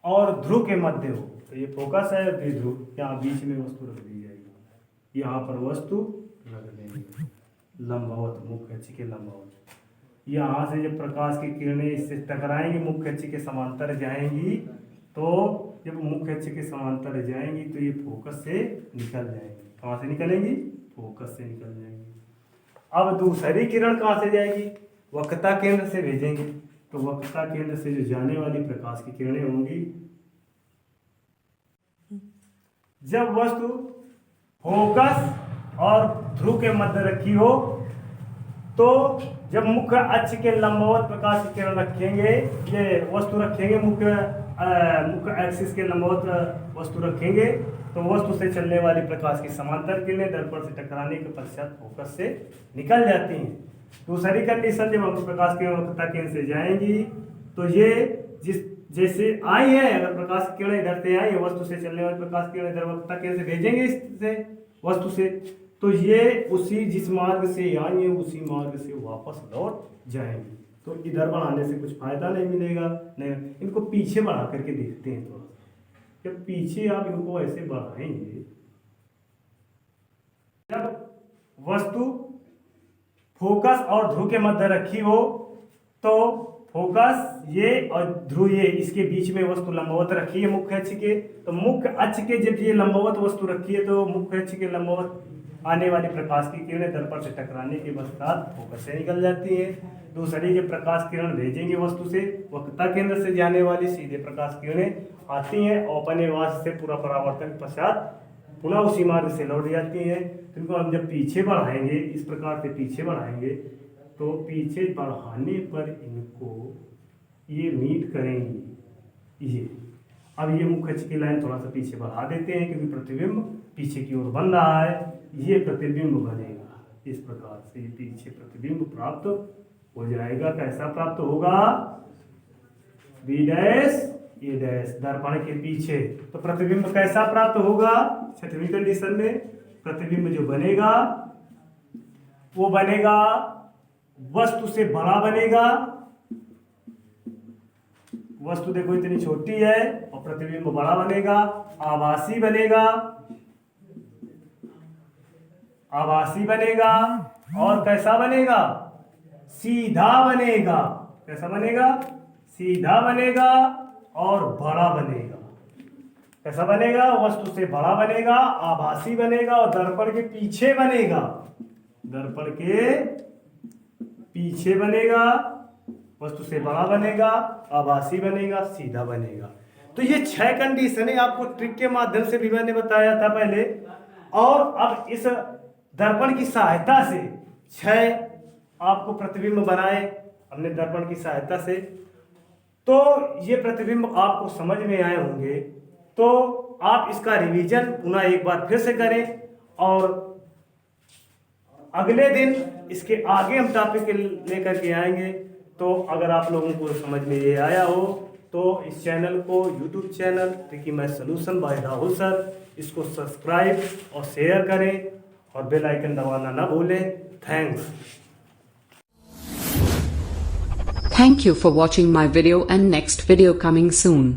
और ध्रुव के मध्य हो। तो ये फोकस है, ये ध्रुव, यहाँ बीच में वस्तु रख दी जाएगी, यहाँ पर वस्तु रख देंगे लंबवत, मुख्य अक्ष के लंबवत। यहाँ से जब प्रकाश की किरणें इससे टकराएंगी, मुख्य अक्ष के समांतर जाएंगी, तो जब मुख्य अक्ष के समांतर जाएंगी तो ये फोकस से निकल जाएंगी। कहाँ से निकलेंगी? फोकस से निकल जाएंगी। अब दूसरी किरण कहाँ से जाएगी? वक्रता केंद्र से भेजेंगे। तो वक्रता केंद्र से जो जाने वाली प्रकाश की किरणें होंगी, जब वस्तु फोकस और ध्रुव के मध्य रखी हो, तो जब मुख्य अक्ष के लंबवत प्रकाश की किरण रखेंगे, ये वस्तु रखेंगे, मुख्य एक्सिस के लंबवत वस्तु रखेंगे, तो वस्तु से चलने वाली प्रकाश की समांतर किरणें दर्पण से टकराने के पश्चात फोकस से निकल जाती हैं। दूसरी कंडीशन, जब हम प्रकाश की वक्रता केंद्र से जाएंगी तो ये जैसे आई है, अगर प्रकाश की किरणें इधर से आई है, वस्तु से चलने वाली प्रकाश की किरणें इधर वक्रता केंद्र से भेजेंगे इससे वस्तु से, तो ये उसी जिस मार्ग से आई है उसी मार्ग से वापस लौट जाएंगे। तो इधर बढ़ाने से कुछ फायदा नहीं मिलेगा, नहीं। इनको पीछे बढ़ा करके देखते हैं थोड़ा। जब पीछे आप इनको ऐसे बढ़ाएंगे, जब वस्तु फोकस और ध्रुव के मध्य रखी हो, तो फोकस ये और ध्रुव ये, इसके बीच में वस्तु लंबवत रखी है मुख्य अक्ष के, तो मुख्य अक्ष के जब ये लंबवत वस्तु रखी है, तो मुख्य अक्ष के लंबवत आने वाली प्रकाश की किरणें दर्पण से टकराने के पश्चात फोकस से निकल जाती है। दूसरी जब प्रकाश किरण भेजेंगे वस्तु से, वक्रता केंद्र से जाने वाली सीधे प्रकाश किरणें आती हैं और अपने वास से पूरा परावर्तन के पश्चात पुनः उसी मार्ग से लौट जाती हैं। तो इनको हम जब पीछे बढ़ाएंगे, इस प्रकार से पीछे बढ़ाएंगे, तो पीछे बढ़ाने पर इनको ये मीट करेंगी। ये अब ये मुख की लाइन थोड़ा सा पीछे बढ़ा देते हैं क्योंकि प्रतिबिंब पीछे की ओर बन रहा है। ये प्रतिबिंब बनेगा इस प्रकार से, ये पीछे प्रतिबिंब प्राप्त हो जाएगा। कैसा प्राप्त होगा? बी डैश ए डैश दर्पण के पीछे। तो प्रतिबिंब कैसा प्राप्त होगा? छठवीं कंडीशन में प्रतिबिंब जो बनेगा वो बनेगा वस्तु से बड़ा बनेगा। वस्तु देखो इतनी छोटी है और प्रतिबिंब बड़ा बनेगा। आभासी बनेगा, आभासी बनेगा। और कैसा बनेगा? सीधा बनेगा। कैसा बनेगा? सीधा बनेगा और बड़ा बनेगा। कैसा बनेगा? वस्तु से बड़ा बनेगा, आभासी बनेगा और दर्पण के पीछे बनेगा। दर्पण के पीछे बनेगा, वस्तु से बड़ा बनेगा, आभासी बनेगा, सीधा बनेगा। तो ये 6 कंडीशनें आपको ट्रिक के माध्यम से भी मैंने बताया था पहले। और अब इस दर्पण की सहायता से 6 आपको प्रतिबिंब बनाए हमने दर्पण की सहायता से। तो ये प्रतिबिंब आपको समझ में आए होंगे। तो आप इसका रिवीजन पुनः एक बार फिर से करें और अगले दिन इसके आगे हम टॉपिक लेकर के आएंगे। तो अगर आप लोगों को समझ में ये आया हो तो इस चैनल को, YouTube channel tricky math solution bye Rahul sir, इसको सब्सक्राइब और शेयर करें और बेल आइकन दबाना ना भूलें। Thanks. Thank you for watching my video, and next video coming soon.